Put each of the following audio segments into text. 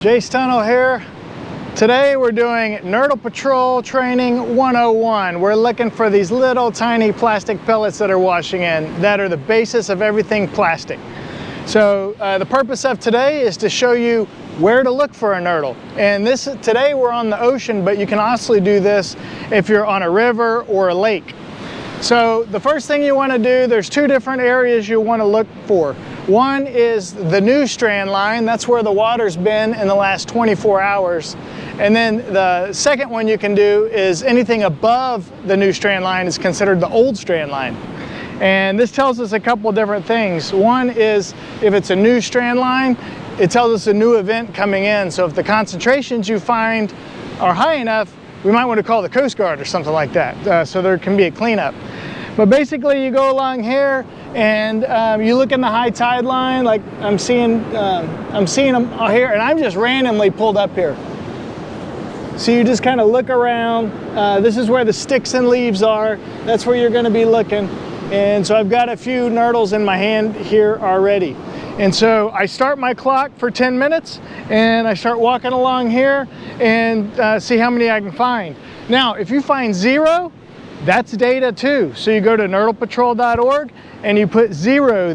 Jace Tunnel here. Today we're doing Nurdle Patrol Training 101. We're looking for these little tiny plastic pellets that are washing in that are the basis of everything plastic. So the purpose of today is to show you where to look for a nurdle. And today we're on the ocean, but you can also do this if you're on a river or a lake. So the first thing you want to do, there's two different areas you want to look for. One is the new Strand Line. That's where the water's been in the last 24 hours. And then the second one you can do is anything above the new Strand Line is considered the old Strand Line. And this tells us a couple different things. One is if it's a new Strand Line, it tells us a new event coming in. So if the concentrations you find are high enough, we might want to call the Coast Guard or something like that. So there can be a cleanup. But basically you go along here and you look in the high tide line, like I'm seeing them out here, and I'm just randomly pulled up here. So you just kind of look around. This is where the sticks and leaves are. That's where you're going to be looking. And so I've got a few nurdles in my hand here already. And so I start my clock for 10 minutes and I start walking along here and see how many I can find. Now, if you find 0, that's data too. So you go to nurdlepatrol.org and you put 0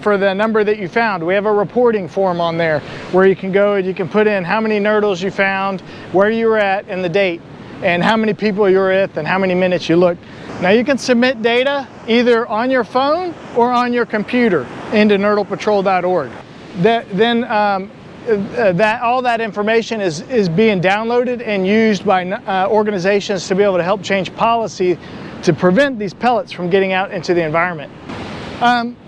for the number that you found. We have a reporting form on there where you can go and you can put in how many nurdles you found, where you were at, and the date, and how many people you were with and how many minutes you looked. Now you can submit data either on your phone or on your computer into nurdlepatrol.org. All that information is being downloaded and used by organizations to be able to help change policy to prevent these pellets from getting out into the environment.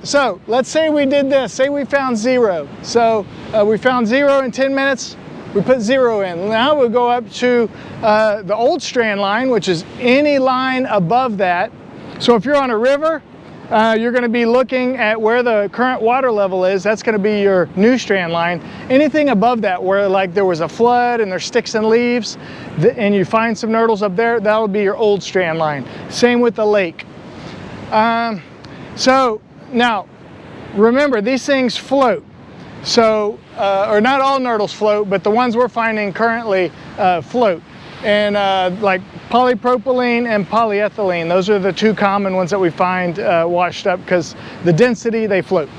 So let's say we did this, say we found 0. So we found 0 in 10 minutes, we put 0 in. Now we'll go up to the old Strand Line, which is any line above that. So if you're on a river, you're going to be looking at where the current water level is. That's going to be your new Strand Line. Anything above that where like there was a flood and there's sticks and leaves and you find some nurdles up there, that'll be your old Strand Line. Same with the lake. So now remember, these things float. So, or not all nurdles float, but the ones we're finding currently float. And like polypropylene and polyethylene, those are the two common ones that we find washed up because the density, they float.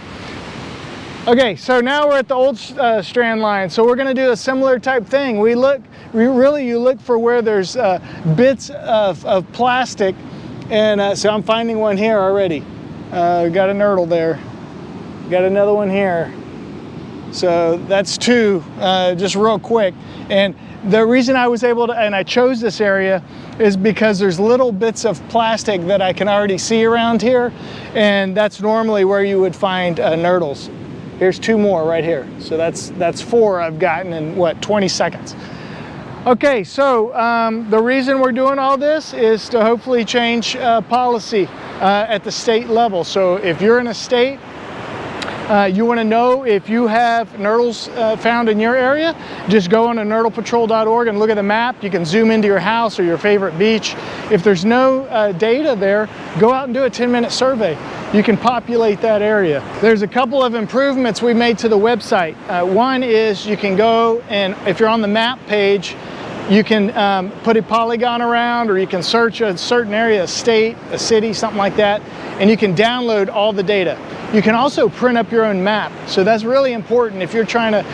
Okay, so now we're at the old Strand Line. So we're going to do a similar type thing. You look for where there's bits of plastic, and so I'm finding one here already. Got a nurdle there. Got another one here. So that's 2, just real quick. And the reason I was able to, and I chose this area, is because there's little bits of plastic that I can already see around here, and that's normally where you would find nurdles. Here's 2 more right here. So that's 4 I've gotten in, what, 20 seconds. Okay, so the reason we're doing all this is to hopefully change policy at the state level. So if you're in a state, you want to know if you have nurdles found in your area, just go on to nurdlepatrol.org and look at the map. You can zoom into your house or your favorite beach. If there's no data there, go out and do a 10-minute survey. You can populate that area. There's a couple of improvements we made to the website. One is you can go and if you're on the map page, you can put a polygon around, or you can search a certain area, a state, a city, something like that, and you can download all the data. You can also print up your own map. So that's really important if you're trying to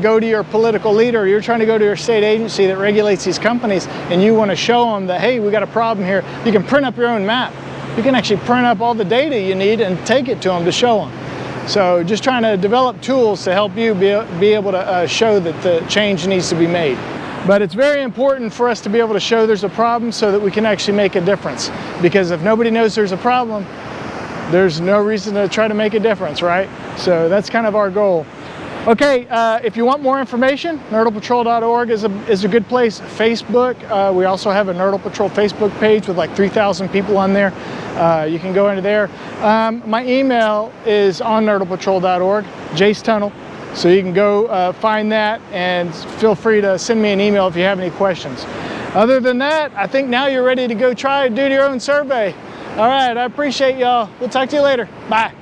go to your political leader, or you're trying to go to your state agency that regulates these companies, and you want to show them that, hey, we got a problem here. You can print up your own map. You can actually print up all the data you need and take it to them to show them. So just trying to develop tools to help you be able to show that the change needs to be made. But it's very important for us to be able to show there's a problem so that we can actually make a difference. Because if nobody knows there's a problem, there's no reason to try to make a difference, right? So that's kind of our goal. Okay, if you want more information, nurdlepatrol.org is a good place. Facebook, we also have a Nurdle Patrol Facebook page with like 3,000 people on there. You can go into there. My email is on nurdlepatrol.org, Jace Tunnel. So you can go find that, and feel free to send me an email if you have any questions. Other than that, I think now you're ready to go try and do your own survey. All right, I appreciate y'all. We'll talk to you later. Bye.